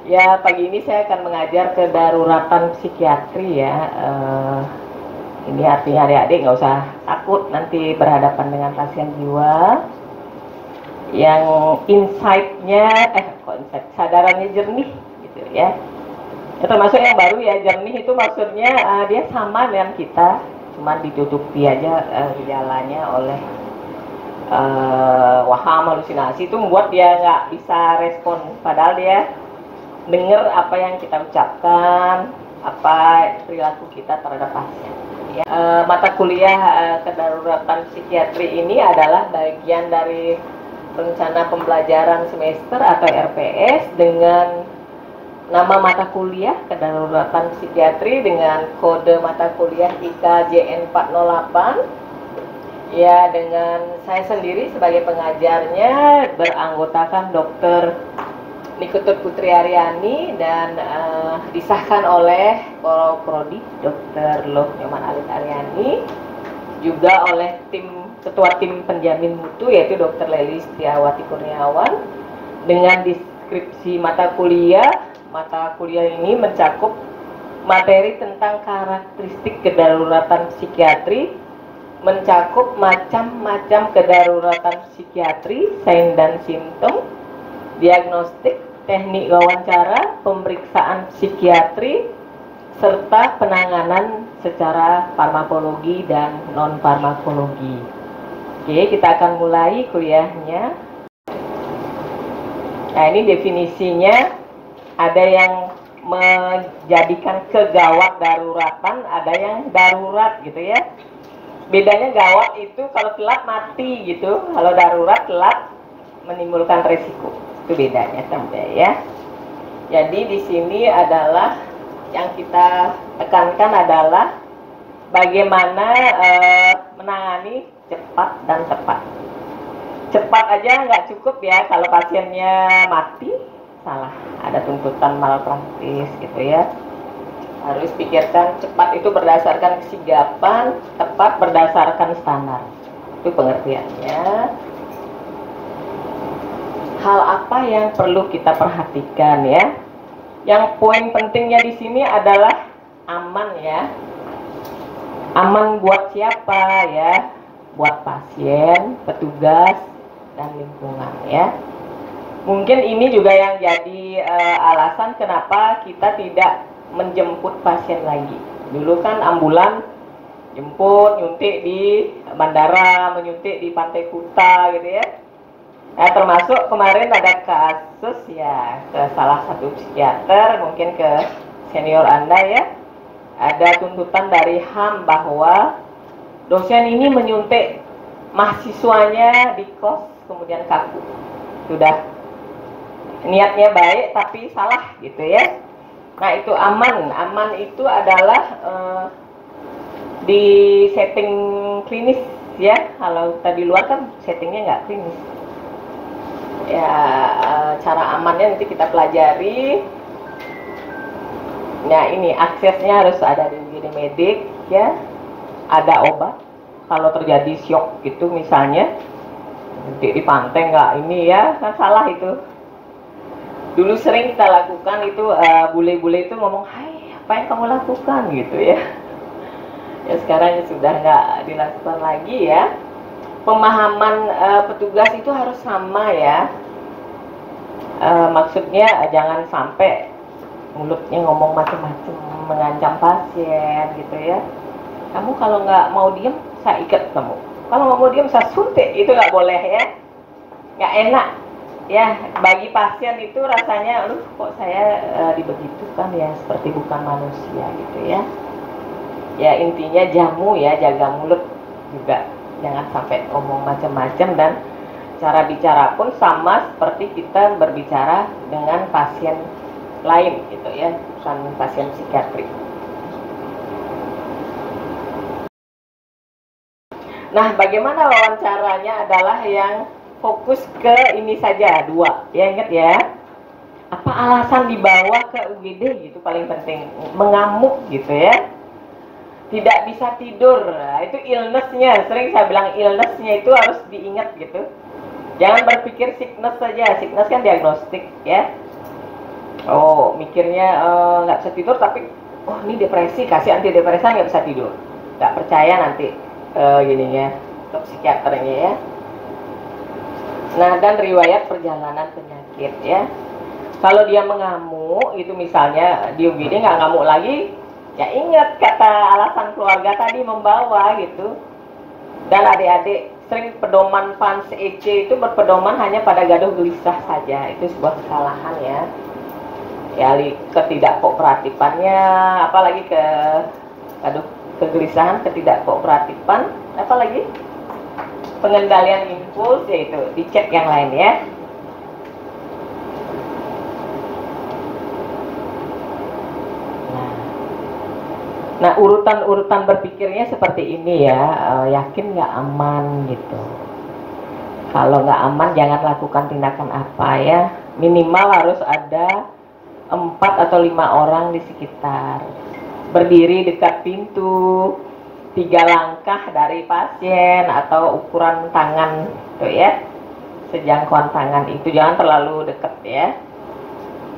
Ya, pagi ini saya akan mengajar kedaruratan psikiatri ya. Ini artinya adik-adik nggak usah takut nanti berhadapan dengan pasien jiwa yang insight-nya, sadarannya jernih gitu ya. Ya, termasuk yang baru ya, jernih itu maksudnya dia sama dengan kita, cuman ditutupi aja gejalanya oleh waham, halusinasi itu membuat dia nggak bisa respon, padahal dia dengar apa yang kita ucapkan, apa perilaku kita terhadap pasien. Ya. Mata kuliah kedaruratan psikiatri ini adalah bagian dari rencana pembelajaran semester atau RPS dengan nama mata kuliah kedaruratan psikiatri dengan kode mata kuliah IKJN 408. Ya, dengan saya sendiri sebagai pengajarnya beranggotakan Dr. Nikutut Putri Aryani dan disahkan oleh Prodi Dr. Loh Nyoman Alit Aryani, juga oleh ketua tim penjamin mutu yaitu Dr. Leli Setiawati Kurniawan, dengan deskripsi mata kuliah. Mata kuliah ini mencakup materi tentang karakteristik kedaruratan psikiatri, mencakup macam-macam kedaruratan psikiatri, sign dan simptom, diagnostik, teknik wawancara, pemeriksaan psikiatri, serta penanganan secara farmakologi dan non-farmakologi. Oke, kita akan mulai kuliahnya. Nah, ini definisinya. Ada yang menjadikan kegawat daruratan, ada yang darurat gitu ya. Bedanya gawat itu kalau telat mati gitu, kalau darurat telat menimbulkan resiko. Itu bedanya sampai ya. Jadi di sini adalah yang kita tekankan adalah bagaimana menangani cepat dan tepat. Cepat aja nggak cukup ya, kalau pasiennya mati salah, ada tuntutan malpraktis gitu ya. Harus pikirkan cepat itu berdasarkan kesigapan, tepat berdasarkan standar. Itu pengertiannya. Hal apa yang perlu kita perhatikan ya? Yang poin pentingnya di sini adalah aman ya. Aman buat siapa ya? Buat pasien, petugas, dan lingkungan ya. Mungkin ini juga yang jadi alasan kenapa kita tidak menjemput pasien lagi. Dulu kan ambulan jemput, nyuntik di bandara, menyuntik di Pantai Kuta gitu ya. Nah, termasuk kemarin ada kasus ya ke salah satu psikiater, mungkin ke senior Anda ya. Ada tuntutan dari HAM bahwa dosen ini menyuntik mahasiswanya di kos kemudian kaku. Sudah niatnya baik tapi salah gitu ya. Nah, itu aman itu adalah di setting klinis ya. Kalau tadi luar kan settingnya nggak klinis ya. Cara amannya nanti kita pelajari. Nah, ini aksesnya harus ada di UGD Medik ya, ada obat kalau terjadi shock gitu misalnya di pantai nggak ini ya, kan salah itu. Dulu sering kita lakukan itu, bule-bule itu ngomong, hai apa yang kamu lakukan gitu ya. Ya sekarang sudah nggak dilakukan lagi ya. Pemahaman petugas itu harus sama ya. Maksudnya jangan sampai mulutnya ngomong macam-macam, mengancam pasien gitu ya. Kamu kalau nggak mau diem, saya ikat kamu. Kalau nggak mau diem, saya suntik. Itu nggak boleh ya. Nggak enak. Ya, bagi pasien itu rasanya, kok saya dibegitukan ya, seperti bukan manusia gitu ya. Ya intinya jamu ya, jaga mulut juga, jangan sampai ngomong macam-macam, dan cara bicara pun sama seperti kita berbicara dengan pasien lain gitu ya, bukan pasien psikiatri. Nah, bagaimana wawancaranya adalah yang fokus ke ini saja, 2 ya, ingat ya, apa alasan dibawa ke UGD gitu, paling penting. Mengamuk gitu ya, tidak bisa tidur, nah, itu illness-nya. Sering saya bilang illness-nya itu harus diingat gitu, jangan berpikir sickness saja. Sickness kan diagnostik ya. Oh, mikirnya nggak bisa tidur, tapi oh ini depresi, kasih antidepresan nggak bisa tidur. Nggak percaya nanti gininya ke psikiaternya ya. Nah, dan riwayat perjalanan penyakit ya. Kalau dia mengamuk, itu misalnya di UGD nggak ngamuk lagi, ya ingat kata alasan keluarga tadi membawa gitu. Dan adik-adik sering pedoman PANS EC itu berpedoman hanya pada gaduh gelisah saja. Itu sebuah kesalahan ya. Ya ketidakkooperatifannya, apalagi gaduh kegelisahan, ketidakkooperatifan, apalagi pengendalian impuls, yaitu dicek yang lain ya. Nah, urutan-urutan berpikirnya seperti ini ya, yakin nggak aman gitu. Kalau nggak aman jangan lakukan tindakan apa ya, minimal harus ada 4 atau 5 orang di sekitar, berdiri dekat pintu, 3 langkah dari pasien atau ukuran tangan tuh ya, sejangkauan tangan itu, jangan terlalu dekat ya.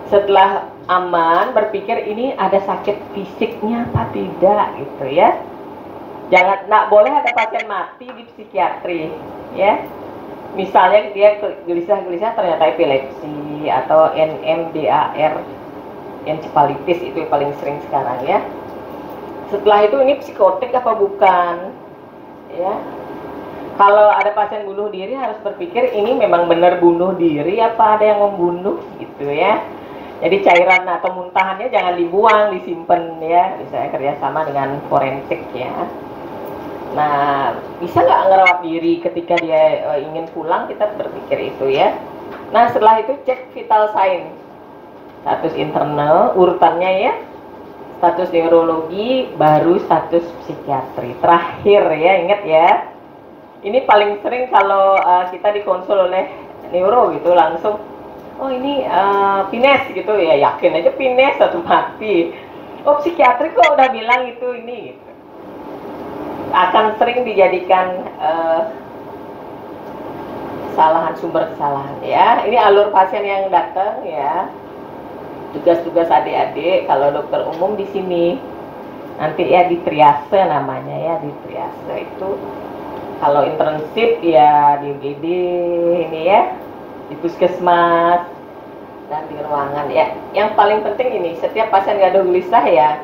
Setelah aman, berpikir ini ada sakit fisiknya apa tidak gitu ya. Jangan, nggak boleh ada pasien mati di psikiatri ya. Misalnya dia gelisah-gelisah ternyata epilepsi atau NMDAR, encephalitis, itu yang paling sering sekarang ya. Setelah itu ini psikotik apa bukan ya. Kalau ada pasien bunuh diri harus berpikir ini memang benar bunuh diri apa ada yang membunuh gitu ya. Jadi cairan atau muntahannya jangan dibuang, disimpan ya. Misalnya kerjasama dengan forensik ya. Nah, bisa nggak ngerawat diri ketika dia ingin pulang, kita berpikir itu ya. Nah, setelah itu cek vital sign, status internal, urutannya ya. Status neurologi, baru status psikiatri. Terakhir ya, ingat ya. Ini paling sering kalau kita dikonsul oleh neuro gitu langsung, oh ini pines gitu ya, yakin aja pines atau mati. Oh psikiatri kok udah bilang itu ini gitu. Akan sering dijadikan kesalahan, sumber kesalahan ya. Ini alur pasien yang datang ya. Tugas-tugas adik-adik kalau dokter umum di sini nanti ya di triase namanya ya, di triase itu. Kalau internship ya di UGD ini ya, di puskesmas dan di ruangan ya. Yang paling penting ini, setiap pasien gaduh gelisah ya,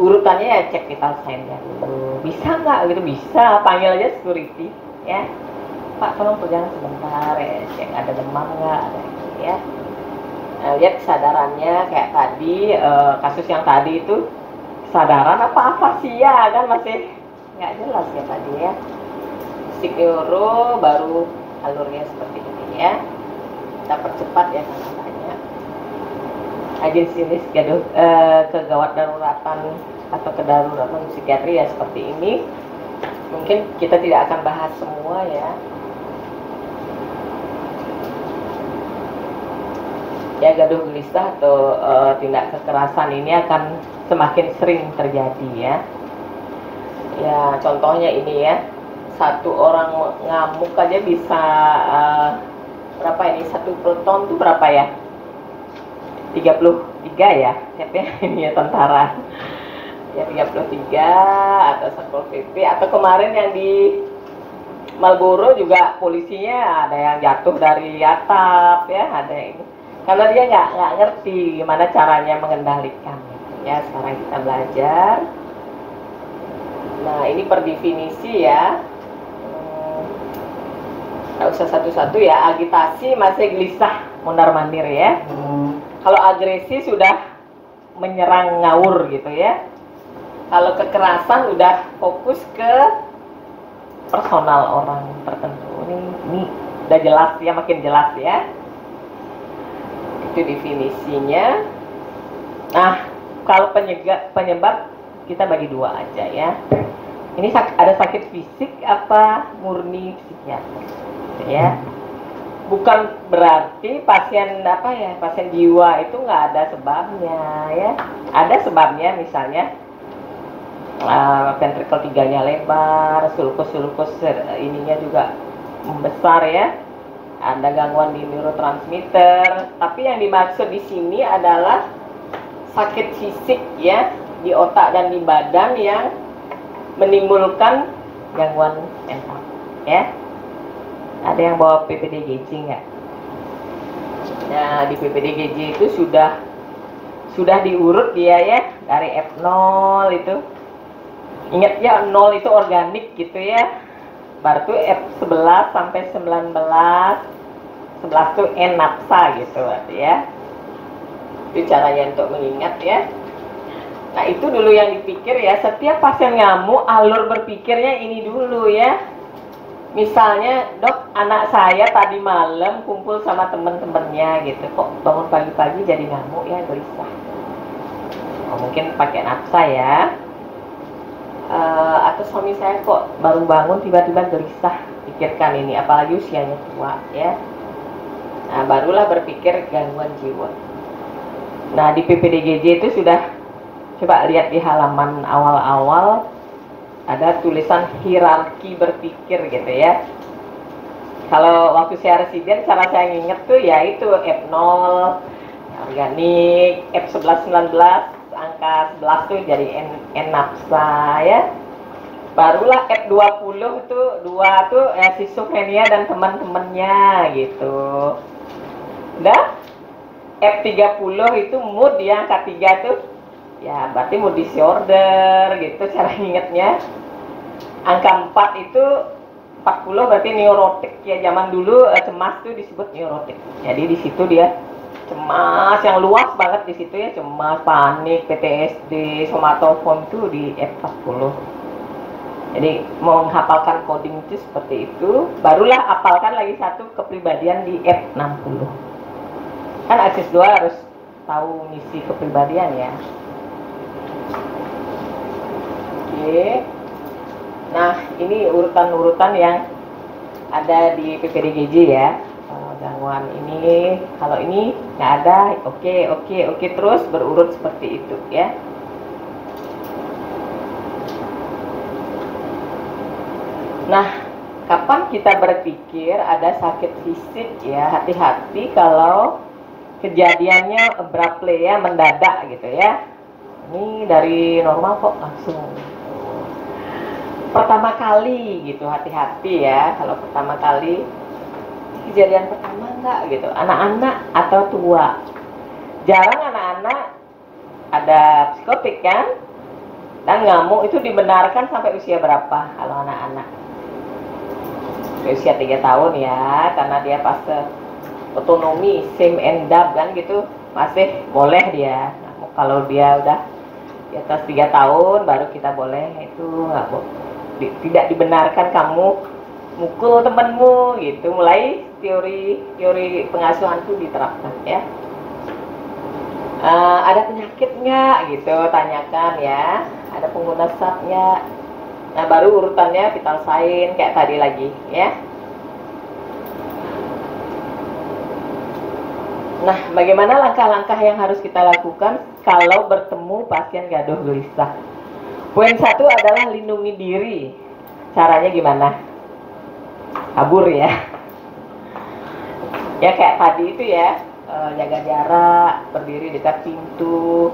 urutannya ya cek vital sign-nya dulu. Bisa nggak gitu? Bisa, panggil aja security ya. Pak tolong pegang sebentar ya, cek ada demam nggak, ada ini ya. Nah, lihat kesadarannya kayak tadi, kasus yang tadi itu kesadaran apa sih ya, kan masih nggak jelas ya tadi ya. Psik neuro baru alurnya seperti ini ya. Kita percepat ya katanya. Agen sinis gaduh kegawat daruratan atau kedaruratan psikiatri ya seperti ini. Mungkin kita tidak akan bahas semua ya. Ya gaduh gelisah atau tindak kekerasan ini akan semakin sering terjadi ya. Ya contohnya ini ya, satu orang ngamuk aja bisa berapa ini, 1 peleton tuh berapa ya, 33 ya siapa ya ini ya, tentara ya, 33 atau Satpol PP, atau kemarin yang di Marlboro juga polisinya ada yang jatuh dari atap ya, ada yang ini karena dia nggak ngerti gimana caranya mengendalikan ya. Sekarang kita belajar. Nah ini per definisi ya, nggak usah satu-satu ya. Agitasi masih gelisah mondar mandir ya. Kalau agresi sudah menyerang ngawur gitu ya. Kalau kekerasan udah fokus ke personal orang tertentu. Ini udah jelas ya, makin jelas ya. Itu definisinya. Nah kalau penyebab kita bagi 2 aja ya. Ini ada sakit fisik apa murni psikiatris ya. Bukan berarti pasien apa ya, pasien jiwa itu nggak ada sebabnya ya. Ada sebabnya, misalnya ventricle 3-nya lebar, sulcus ininya juga membesar ya. ada gangguan di neurotransmitter. Tapi yang dimaksud di sini adalah sakit fisik ya, di otak dan di badan yang menimbulkan gangguan mental ya. Ada yang bawa PPDGJ nggak? Nah, di PPDGJ itu sudah diurut dia ya, dari F0 itu. Ingat ya, 0 itu organik gitu ya. Baru tuh F11 sampai 19. 11 tuh N nafsa gitu ya. Itu caranya untuk mengingat ya. Nah, itu dulu yang dipikir ya. Setiap pasien ngamuk, alur berpikirnya ini dulu ya. Misalnya, dok, anak saya tadi malam kumpul sama temen-temennya gitu, kok bangun pagi-pagi jadi ngamuk ya, gelisah. Mungkin pakai nafsa ya. Atau suami saya kok baru bangun tiba-tiba gelisah, pikirkan ini, apalagi usianya tua ya. Nah, barulah berpikir gangguan jiwa. Nah, di PPDGJ itu sudah, coba lihat di halaman awal-awal, ada tulisan hierarki berpikir gitu ya. Kalau waktu saya residen, cara saya nginget tuh ya itu F0 organik, F11 19 angka 11 tuh jadi N nafsa ya. Barulah F20 tuh 2 tuh schizophrenia dan teman-temannya gitu. Udah F30 itu mood ya, angka 3 tuh ya berarti mood disorder gitu cara ingetnya. Angka 4 itu 40 berarti neurotik ya, zaman dulu cemas tuh disebut neurotik. Jadi di situ dia cemas yang luas banget di situ ya, cemas, panik, PTSD, somatofon tuh di F40. Jadi mau menghafalkan coding itu seperti itu, barulah hafalkan lagi satu kepribadian di F60. Kan akses 2 harus tahu misi kepribadian ya. Oke. Nah, ini urutan-urutan yang ada di PPDGJ ya. Gangguan ini, kalau ini nggak ada, oke, terus berurut seperti itu ya. Nah, kapan kita berpikir ada sakit fisik ya, hati-hati kalau kejadiannya abruptly ya, mendadak gitu ya. Ini dari normal kok langsung pertama kali gitu, hati-hati ya kalau pertama kali. Kejadian pertama enggak gitu, anak-anak atau tua. Jarang anak-anak ada psikotik kan, dan ngamuk itu dibenarkan sampai usia berapa kalau anak-anak? Usia 3 tahun ya, karena dia fase otonomi, sim and dab kan gitu, masih boleh dia. Nah, kalau dia udah di atas 3 tahun baru kita boleh, itu nggak boleh, tidak dibenarkan kamu mukul temenmu gitu. Mulai teori pengasuhan itu diterapkan ya. Ada penyakit nggak gitu, tanyakan ya. Ada pengguna sapnya. Nah, baru urutannya vital sign kayak tadi lagi ya. Nah, bagaimana langkah-langkah yang harus kita lakukan kalau bertemu pasien gaduh gelisah? Poin 1 adalah lindungi diri. Caranya gimana? Kabur ya. Ya kayak tadi itu ya, jaga jarak, berdiri dekat pintu,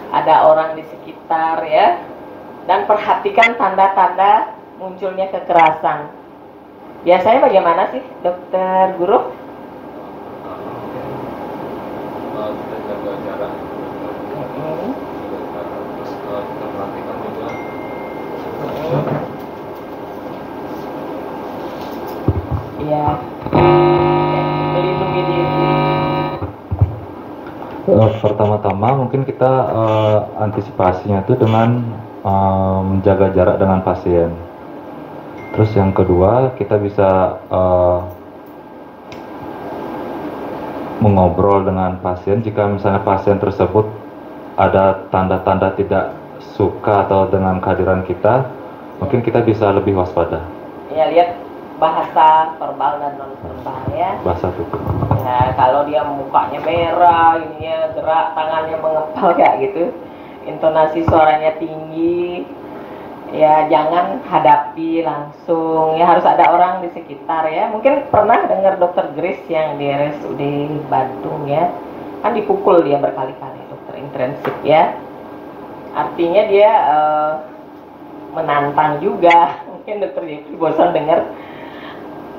ada orang di sekitar ya, dan perhatikan tanda-tanda munculnya kekerasan. Biasanya bagaimana sih, dokter Guru? Kita jaga jarak, terus kita perhatikan juga. Iya. Melindungi diri. Pertama-tama mungkin kita antisipasinya itu dengan menjaga jarak dengan pasien. Terus yang kedua, kita bisa mengobrol dengan pasien. Jika misalnya pasien tersebut ada tanda-tanda tidak suka atau dengan kehadiran kita, mungkin kita bisa lebih waspada. Ya, lihat bahasa verbal dan non verbal ya. Bahasa tubuh. Nah, kalau dia mukanya merah, ininya gerak tangannya mengepal kayak gitu, intonasi suaranya tinggi, Ya jangan hadapi langsung, ya harus ada orang di sekitar ya. Mungkin pernah dengar dokter Grace yang di RSUD Bandung ya, kan dipukul dia berkali-kali, dokter intensif ya. Artinya dia menantang juga. Mungkin dokter Jeffrey bosan dengar.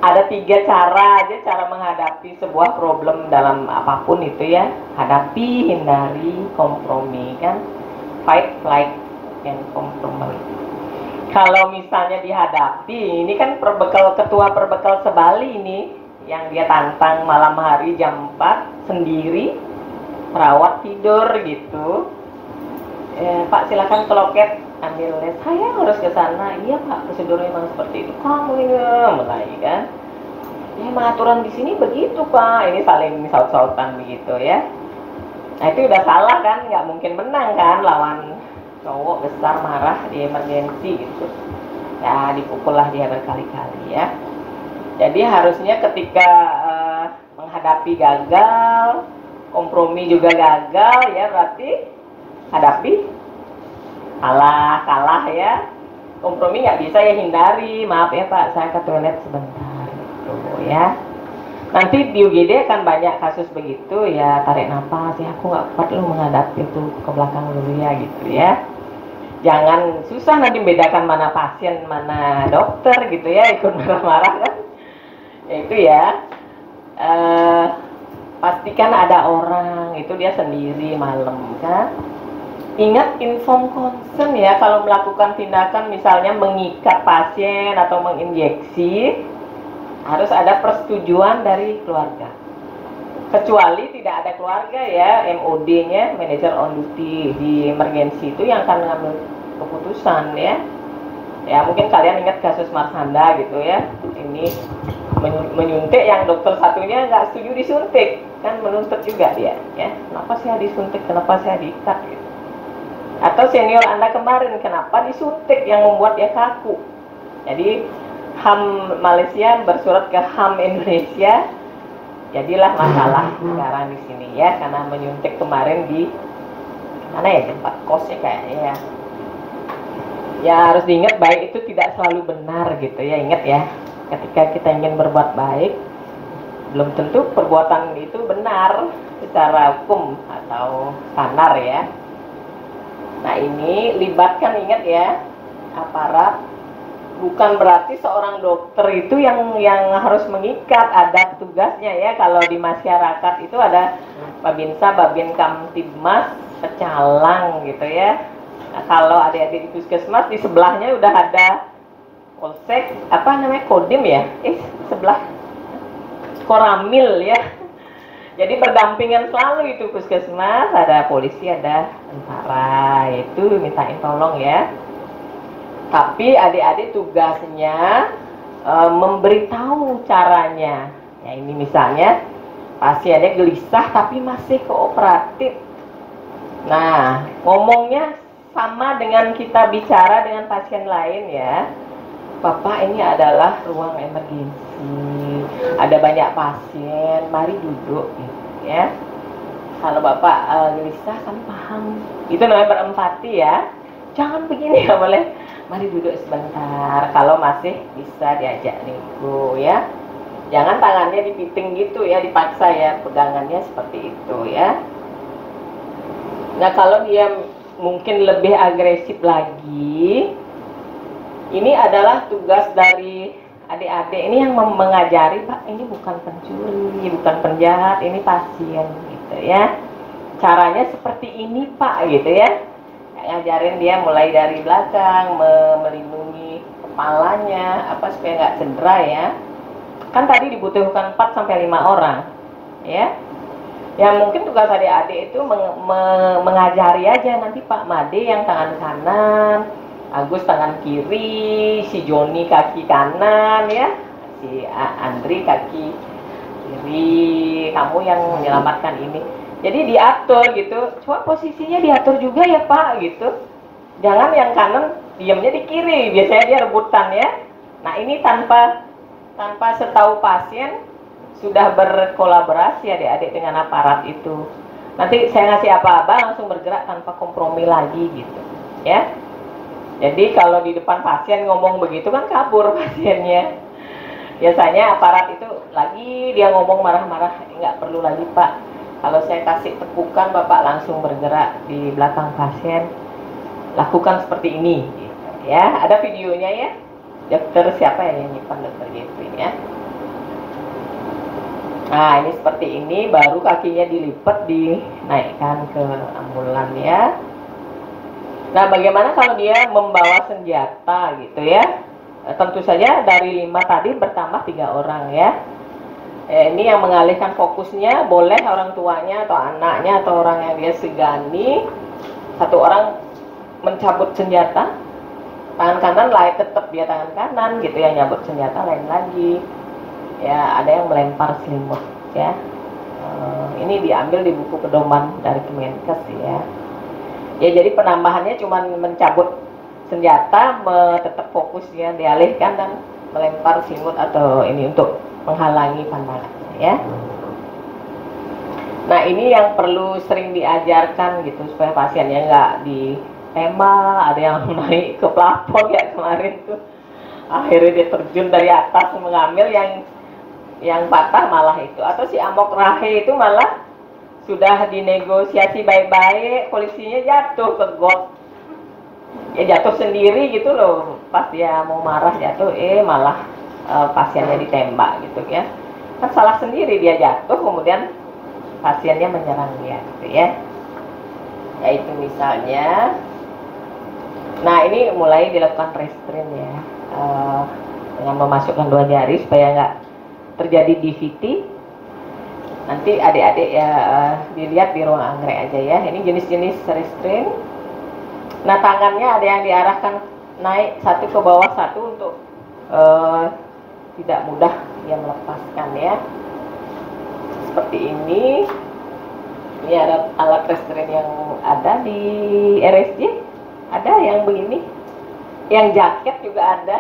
Ada 3 cara aja cara menghadapi sebuah problem dalam apapun itu ya. Hadapi, hindari, kompromi kan. Fight, flight, and compromise. Kalau misalnya dihadapi, ini kan ketua perbekal sebali ini yang dia tantang malam hari jam 4 sendiri, perawat tidur gitu. Pak silakan ke loket ambil les, saya harus ke sana. Iya Pak, prosedurnya memang seperti itu. Kamu ini mulai kan? Ya aturan di sini begitu Pak. Ini saling saut-sautan begitu ya. Nah itu udah salah kan, nggak mungkin menang kan lawan cowok besar marah di emergensi gitu. Ya dipukullah dia berkali-kali ya. Jadi harusnya ketika menghadapi gagal, kompromi juga gagal ya, berarti hadapi, kalah ya. Kompromi nggak bisa ya, hindari, maaf ya Pak saya ke toilet sebentar gitu ya. Nanti di UGD akan banyak kasus begitu ya, tarik nafas ya, aku nggak kuat lu menghadapi itu, ke belakang dulu ya gitu ya. Jangan susah nanti membedakan mana pasien mana dokter gitu ya, ikut marah-marah kan ya. Itu ya pastikan ada orang, itu dia sendiri malam kan. Ingat inform consent ya, kalau melakukan tindakan misalnya mengikat pasien atau menginjeksi, harus ada persetujuan dari keluarga. Kecuali tidak ada keluarga ya, MOD-nya, manager on duty di emergency itu yang akan mengambil keputusan ya. Ya mungkin kalian ingat kasus Marsanda gitu ya, ini menyuntik yang dokter satunya nggak setuju disuntik, kan menuntut juga dia ya, kenapa saya disuntik, kenapa saya diikat gitu. Atau senior Anda kemarin, kenapa disuntik yang membuat dia kaku. Jadi HAM Malaysia bersurat ke HAM Indonesia, jadilah masalah sekarang di sini ya, karena menyuntik kemarin di mana ya, tempat kosnya kayaknya ya. Ya harus diingat, baik itu tidak selalu benar gitu ya, ingat ya. Ketika kita ingin berbuat baik, belum tentu perbuatan itu benar secara hukum atau standar ya. Nah ini libatkan, ingat ya, aparat. Bukan berarti seorang dokter itu yang harus mengikat, ada tugasnya ya. Kalau di masyarakat itu ada Babinsa, Babin Kamtibmas, pecalang gitu ya. Nah, kalau adik-adik di puskesmas di sebelahnya udah ada polsek, apa namanya, kodim ya, sebelah koramil ya. Jadi berdampingan selalu itu puskesmas, ada polisi, ada tentara, itu mintain tolong ya. Tapi adik-adik tugasnya memberitahu caranya. Ya ini misalnya pasiennya gelisah tapi masih kooperatif. Nah, ngomongnya sama dengan kita bicara dengan pasien lain ya. Bapak, ini adalah ruang emergensi, ada banyak pasien, mari duduk gitu ya. Kalau Bapak gelisah, kami paham. Itu namanya berempati ya. Jangan begini ya, boleh. Mari duduk sebentar, kalau masih bisa diajak nego ya. Jangan tangannya dipiting gitu ya, dipaksa ya, pegangannya seperti itu ya. Nah kalau dia mungkin lebih agresif lagi, ini adalah tugas dari adik-adik ini yang mengajari, Pak ini bukan pencuri, bukan penjahat, ini pasien gitu ya. Caranya seperti ini Pak gitu ya. Ngajarin dia mulai dari belakang, melindungi kepalanya apa supaya nggak cedera ya. Kan tadi dibutuhkan 4-5 orang ya. Ya mungkin tugas adik-adik itu mengajari aja, nanti Pak Made yang tangan kanan, Agus tangan kiri, si Joni kaki kanan ya, si Andri kaki kiri, kamu yang menyelamatkan ini. Jadi diatur gitu, coba posisinya diatur juga ya Pak gitu. Jangan yang kanan diamnya di kiri, biasanya dia rebutan ya. Nah ini tanpa setahu pasien sudah berkolaborasi adik-adik dengan aparat itu. Nanti saya ngasih apa-apa langsung bergerak tanpa kompromi lagi gitu ya. Jadi kalau di depan pasien ngomong begitu kan kabur pasiennya. Biasanya aparat itu lagi dia ngomong marah-marah, nggak perlu lagi Pak. Kalau saya kasih tepukan Bapak langsung bergerak di belakang pasien. Lakukan seperti ini. Gitu, ya, ada videonya ya. Dokter siapa yang nyimpan dokter Jeffrey ya. Nah ini seperti ini, baru kakinya dilipat dinaikkan ke ambulan ya. Nah bagaimana kalau dia membawa senjata gitu ya. Tentu saja dari 5 tadi bertambah 3 orang ya. Ini yang mengalihkan fokusnya, boleh orang tuanya atau anaknya atau orang yang dia segani. Satu orang mencabut senjata, tangan kanan lain tetap dia tangan kanan gitu ya, nyabut senjata lain lagi. Ya ada yang melempar selimut ya. Ini diambil di buku pedoman dari Kemenkes ya. Ya jadi penambahannya cuma mencabut senjata, tetap fokusnya dialihkan dan melempar selimut atau ini untuk menghalangi pandangannya ya. Nah ini yang perlu sering diajarkan gitu supaya pasiennya nggak ditembak, ada yang naik ke plafon kayak kemarin tuh. Akhirnya dia terjun dari atas mengambil yang patah malah itu, atau si Amok Rahe itu malah sudah dinegosiasi baik-baik, polisinya jatuh ke got. Ya jatuh sendiri gitu loh, pas dia mau marah jatuh, malah pasiennya ditembak gitu ya. Kan salah sendiri, dia jatuh kemudian pasiennya menyerang dia gitu ya. Ya itu misalnya. Nah ini mulai dilakukan restrain ya, dengan memasukkan 2 jari supaya nggak terjadi DVT. Nanti adik-adik ya dilihat di ruang anggrek aja ya. Ini jenis-jenis restrain. Nah tangannya ada yang diarahkan naik satu ke bawah satu untuk tidak mudah dia melepaskan ya. Seperti ini. Ini ada alat restrain yang ada di RSJ. Ada yang begini. Yang jaket juga ada.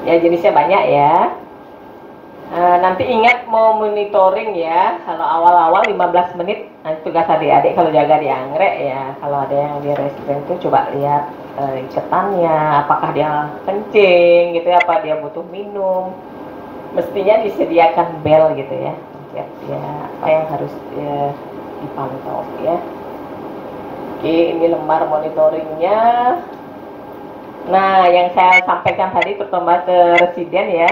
Ya jenisnya banyak ya. Nanti ingat mau monitoring ya. Kalau awal-awal 15 menit, nanti tugas adik-adik kalau jaga di anggrek ya. Kalau ada yang di restrain itu coba lihat iketannya, apakah dia kencing gitu ya, apa dia butuh minum. Mestinya disediakan bel gitu ya. Ya apa yang harus dipantau ya. Oke, ini lembar monitoringnya. Nah yang saya sampaikan tadi terutama ke residen ya,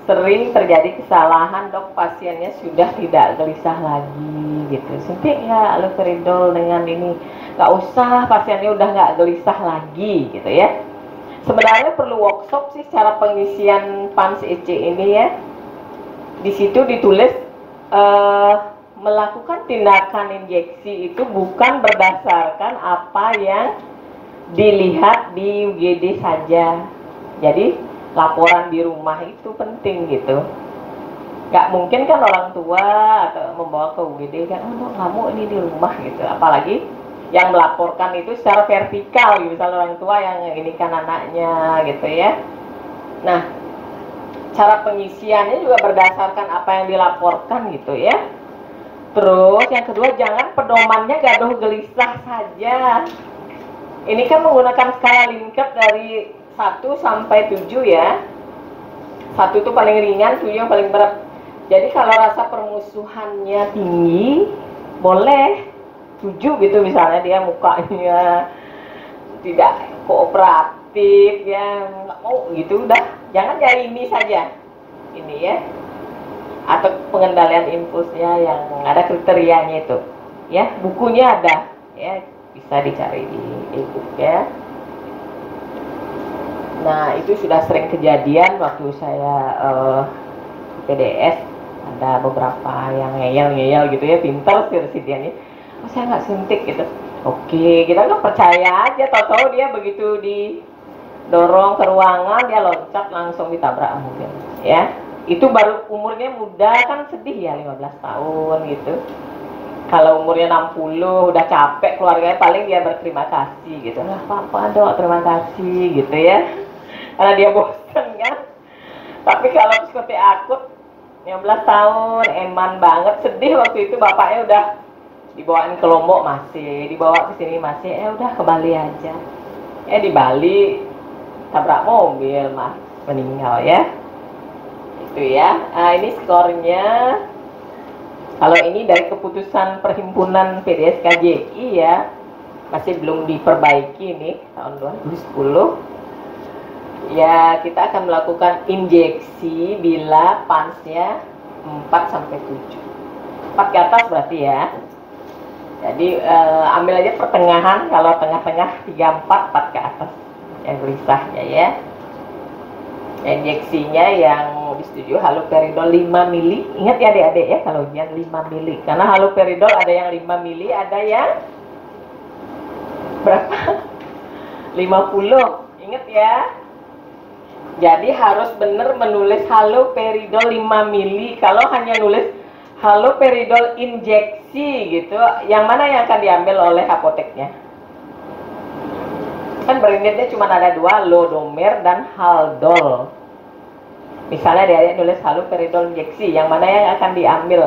sering terjadi kesalahan dok, pasiennya sudah tidak gelisah lagi gitu. Suntik ya allopurinol dengan ini, nggak usah, pasiennya udah nggak gelisah lagi gitu ya. Sebenarnya perlu workshop sih cara pengisian PANS EC ini ya. Di situ ditulis melakukan tindakan injeksi itu bukan berdasarkan apa yang dilihat di UGD saja. Jadi laporan di rumah itu penting gitu. Nggak mungkin kan orang tua atau membawa ke UGD kan, oh kamu ini di rumah gitu. Apalagi yang melaporkan itu secara vertikal gitu, misalnya orang tua yang ini kan anaknya gitu ya. Nah cara pengisiannya juga berdasarkan apa yang dilaporkan gitu ya. Terus yang kedua, jangan pedomannya gaduh gelisah saja. Ini kan menggunakan skala Likert dari 1 sampai 7 ya. 1 itu paling ringan, 7 yang paling berat. Jadi kalau rasa permusuhannya tinggi, boleh 7 gitu, misalnya dia mukanya tidak kooperatif ya, nggak mau gitu, udah jangan dari ini saja, ini ya. Atau pengendalian impulsnya yang ada kriterianya itu ya, bukunya ada ya, bisa dicari di e-book ya. Nah itu sudah sering kejadian waktu saya PDS, ada beberapa yang ngeyel-ngeyel gitu ya, pintar sih residennya, oh saya nggak suntik gitu. Oke, kita kan percaya aja, tahu-tahu dia begitu didorong ke ruangan dia loncat langsung ditabrak mobil ya. Itu baru umurnya muda kan, sedih ya, 15 tahun gitu. Kalau umurnya 60 udah capek keluarganya, paling dia berterima kasih gitu, lah papa dok terima kasih gitu ya, karena dia bosan kan. Tapi kalau psikotik akut 15 tahun eman banget, sedih waktu itu, bapaknya udah dibawain ke Lombok masih, dibawa ke sini masih, udah kembali aja. Di Bali tabrak mobil mah meninggal ya. Itu ya. Nah, ini skornya. Kalau ini dari keputusan Perhimpunan PDSKJI ya, masih belum diperbaiki nih tahun 2010. Ya, kita akan melakukan injeksi bila pansnya 4 sampai 7. 4 ke atas berarti ya. Jadi ambil aja pertengahan, kalau tengah-tengah 3, 4, 4 ke atas yang gelisahnya ya. Injeksinya yang disetujui haloperidol 5 mili. Ingat ya adik-adik ya, kalau ujian 5 mili. Karena haloperidol ada yang 5 mili, ada yang berapa? 50. Ingat ya. Jadi harus benar menulis haloperidol 5 mili. Kalau hanya nulis haloperidol injeksi gitu, yang mana yang akan diambil oleh apoteknya? Kan brandednya cuma ada 2, Lodomer dan Haldol. Misalnya dia nulis haloperidol injeksi, yang mana yang akan diambil?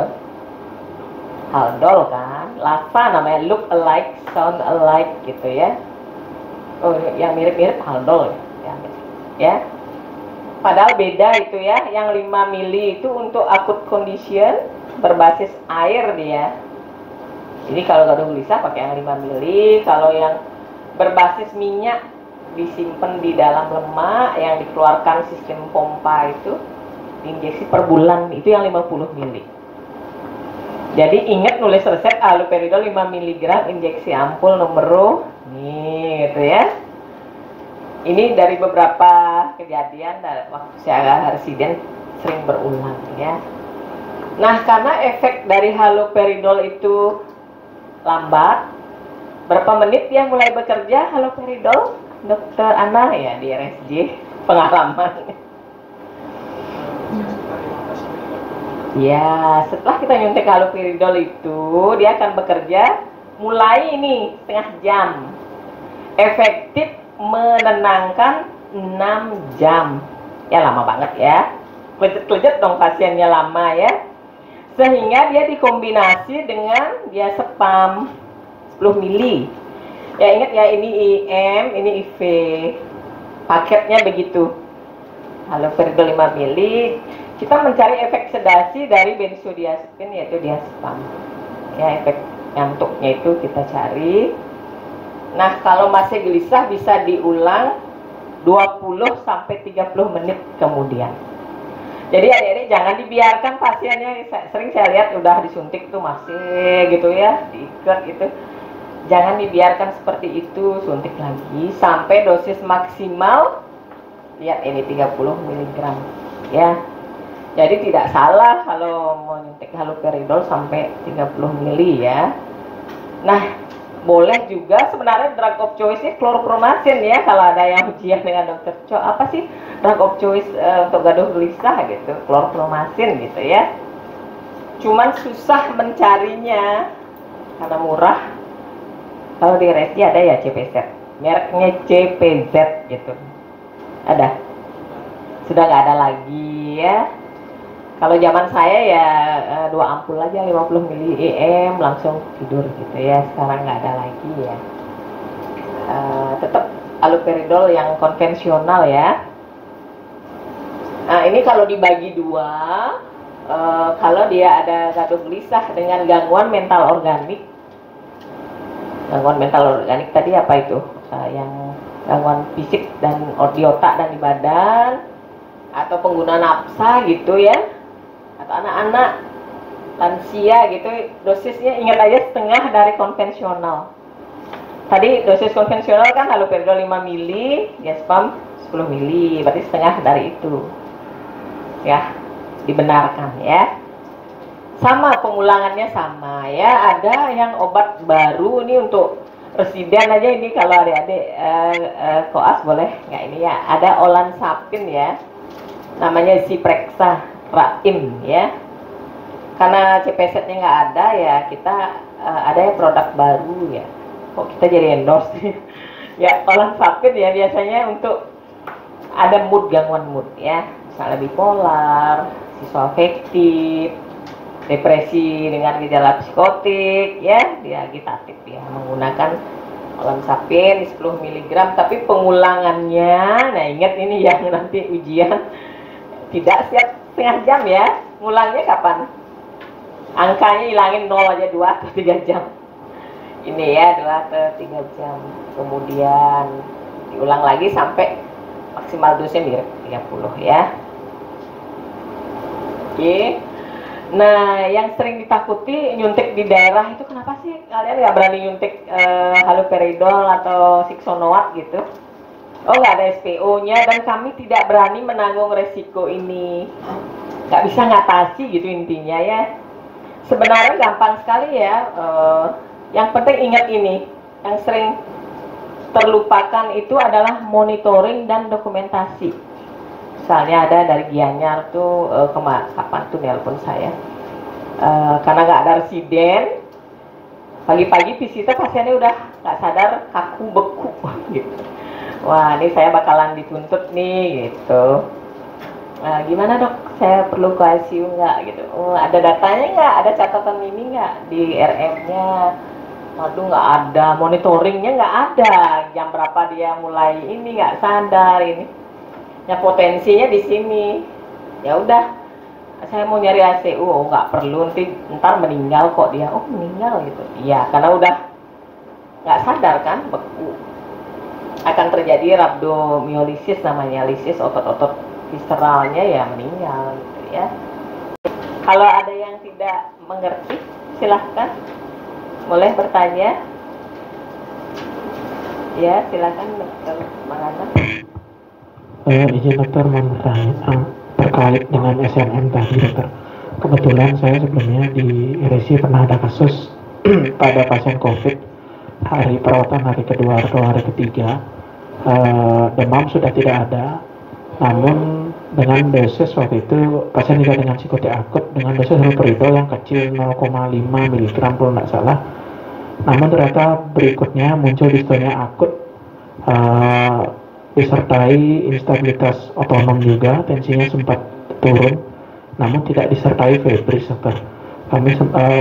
Haldol kan, lasa namanya, look alike, sound alike gitu ya. Oh, yang mirip-mirip Haldol ya. Padahal beda itu ya, yang 5 mili itu untuk acute condition berbasis air dia. Jadi kalau gaduh gelisah pakai yang 5 mili, kalau yang berbasis minyak disimpan di dalam lemak yang dikeluarkan sistem pompa itu diinjeksi per bulan, itu yang 50 mili. Jadi ingat nulis resep haloperidol 5 mg injeksi ampul nomor nih gitu ya. Ini dari beberapa kejadian dari waktu saya residen sering berulang ya. Nah, karena efek dari haloperidol itu lambat, berapa menit dia mulai bekerja haloperidol, Dokter Ana ya di RSJ pengalaman. Ya, setelah kita nyuntik haloperidol itu dia akan bekerja mulai ini setengah jam. Efektif menenangkan 6 jam. Ya lama banget ya. Klejet-klejet dong pasiennya lama ya. Sehingga dia dikombinasi dengan dia spam 10 mili. Ya ingat ya, ini IM, ini IV. Paketnya begitu. Haloperidol 5 mili. Kita mencari efek sedasi dari benzodiazepin yaitu diazepam. Ya, efek ngantuknya itu kita cari. Nah, kalau masih gelisah bisa diulang 20 sampai 30 menit kemudian. Jadi adik-adik jangan dibiarkan pasiennya, sering saya lihat udah disuntik tuh masih gitu ya, diikat gitu. Jangan dibiarkan seperti itu, suntik lagi sampai dosis maksimal. Lihat ini 30 mg ya. Jadi tidak salah kalau mau nyuntik haloperidol sampai 30 mili ya. Nah, boleh juga sebenarnya drug of choice-nya chlorpromazine ya, kalau ada yang ujian dengan dokter Co, apa sih drug of choice untuk gaduh gelisah gitu, chlorpromazine gitu ya. Cuman susah mencarinya karena murah. Kalau di RSJ ada ya CPZ, mereknya CPZ gitu. Ada. Sudah nggak ada lagi ya. Kalau zaman saya ya 2 ampul aja 50 mili IM langsung tidur gitu ya. Sekarang nggak ada lagi ya. Tetap haloperidol yang konvensional ya. Nah, ini kalau dibagi 2, kalau dia ada gaduh gelisah dengan gangguan mental organik. Gangguan mental organik tadi apa itu? Yang gangguan fisik dan di otak dan di badan, atau pengguna nafsa gitu ya, atau anak-anak lansia gitu, dosisnya ingat aja setengah dari konvensional. Tadi dosis konvensional kan haloperidol 5 mili, diazepam 10 mili, berarti setengah dari itu ya, dibenarkan ya. Sama pengulangannya sama ya. Ada yang obat baru ini untuk residen aja, ini kalau adik-adik koas boleh nggak ini ya, ada Olanzapine ya, namanya Zyprexa Raim ya. Karena CPZ-nya nggak ada ya, kita ada ya produk baru ya. Kok kita jadi endorse ya, Olanzapine ya, biasanya untuk ada mood, gangguan mood ya, misalnya bipolar, schizoafektif, depresi dengan gejala psikotik ya, dia agitatif ya, menggunakan olanzapin 10 mg, tapi pengulangannya, nah ingat ini yang nanti ujian tidak setiap setengah jam ya, ngulangnya kapan? Angkanya hilangin 0 aja, 2 atau 3 jam. Ini ya, 2 atau 3 jam. Kemudian diulang lagi sampai maksimal dosisnya 30 ya. Oke. Nah, yang sering ditakuti nyuntik di daerah itu kenapa sih kalian nggak berani nyuntik haloperidol atau Sixonoat gitu? Oh, nggak ada SPO-nya dan kami tidak berani menanggung resiko ini. Nggak bisa ngatasi gitu intinya ya. Sebenarnya gampang sekali ya. Yang penting ingat ini, yang sering terlupakan itu adalah monitoring dan dokumentasi. Misalnya ada dari Gianyar tuh kapan tuh nelpon saya, karena nggak ada residen, pagi-pagi visita pasiennya udah nggak sadar, kaku beku gitu. Wah, ini saya bakalan dituntut nih gitu. Nah, gimana dok? Saya perlu ke ICU nggak gitu? Oh, ada datanya nggak? Ada catatan ini nggak di RM-nya? Waduh, nggak ada, monitoringnya nggak ada. Jam berapa dia mulai ini nggak sadar ini. Ya potensinya di sini. Ya udah, saya mau nyari ICU. Oh, nggak perlu, ntar meninggal kok dia. Oh, meninggal gitu. Iya, karena udah nggak sadar kan, beku. Akan terjadi rhabdomyolysis namanya, lisis otot-otot visceralnya ya meninggal gitu ya. Kalau ada yang tidak mengerti, silahkan boleh bertanya. Ya, silahkan Dr. Manana. Izin dokter, mau bertanya terkait dengan SNM tadi dokter. Kebetulan saya sebelumnya di RSI pernah ada kasus pada pasien COVID, hari perawatan hari kedua atau hari ketiga, demam sudah tidak ada, namun dengan dosis waktu itu pasien juga dengan psikotik akut dengan dosis haloperidol yang kecil 0,5 mg kalau tidak salah, namun ternyata berikutnya muncul distonia akut, disertai instabilitas otonom juga, tensinya sempat turun, namun tidak disertai febris dokter. Kami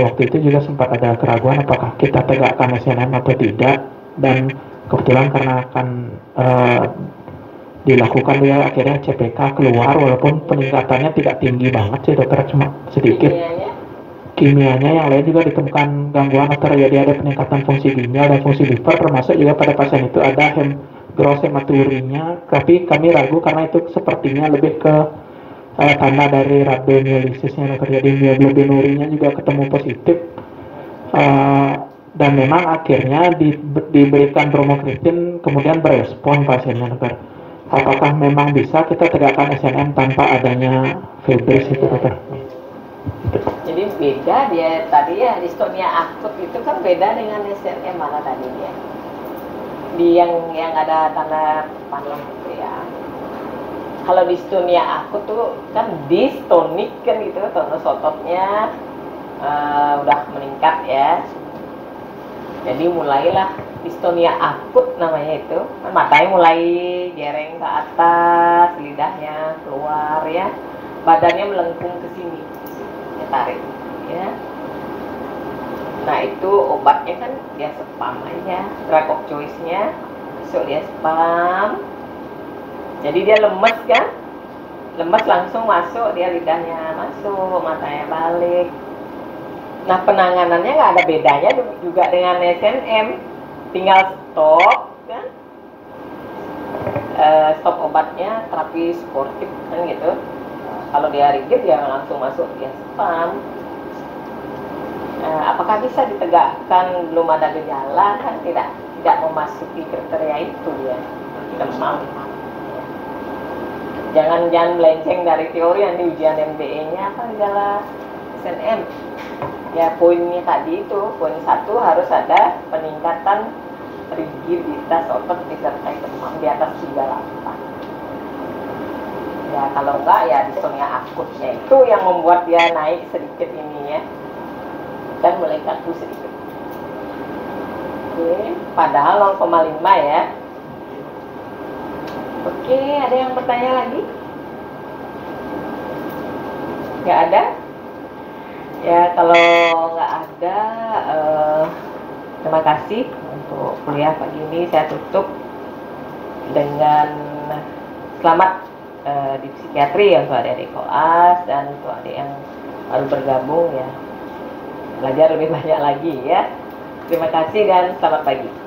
waktu itu juga sempat ada keraguan apakah kita tegakkan SNM atau tidak, dan kebetulan karena akan dilakukan dia akhirnya CPK keluar, walaupun peningkatannya tidak tinggi banget sih dokter, cuma sedikit. Kimianya yang lain juga ditemukan gangguan dokter, jadi ada peningkatan fungsi ginjal dan fungsi liver, termasuk juga pada pasien itu ada gross hematurinya, tapi kami ragu karena itu sepertinya lebih ke tanda dari rhabdomyolysisnya dokter. Jadi mioglobinurinnya juga ketemu positif, dan memang akhirnya diberikan bromokritin, kemudian berespon pasiennya dokter. Apakah memang bisa kita tegakkan SNM tanpa adanya febris itu dokter? Jadi beda dia tadi ya, distonia akut itu kan beda dengan SNM mana tadi dia? Di yang ada tanda panah gitu ya. Kalau distonia akut tuh kan distonik kan gitu, tonus ototnya udah meningkat ya. Jadi mulailah distonia akut namanya itu. Matanya mulai jereng ke atas, lidahnya keluar ya, badannya melengkung ke sini, ya, tarik ya. Nah itu obatnya kan dia spam aja, drug of choice-nya masuk dia spam. Jadi dia lemes kan, lemes langsung masuk, dia lidahnya masuk, matanya balik. Nah penanganannya nggak ada bedanya juga dengan SNM, tinggal stop kan, stop obatnya, terapi suportif kan gitu. Kalau dia rigid ya langsung masuk dia spam. Apakah bisa ditegakkan belum ada gejala? Kan tidak memasuki kriteria itu ya, demam. Jangan melenceng dari teori, nanti ujian MBE-nya apa gejala SNM. Ya poinnya tadi itu, poin 1 harus ada peningkatan rigiditas otot disertai demam di atas 38. Ya kalau enggak ya distonia akutnya itu yang membuat dia naik sedikit ini ya, dan mulai kaku sedikit. Oke, padahal 0,5 ya. Oke, ada yang bertanya lagi? Nggak ada? Ya kalau nggak ada, terima kasih untuk untuk kuliah pagi ini saya tutup dengan selamat di psikiatri untuk adik-adik koas dan untuk adik yang baru bergabung ya, belajar lebih banyak lagi ya. Terima kasih dan selamat pagi.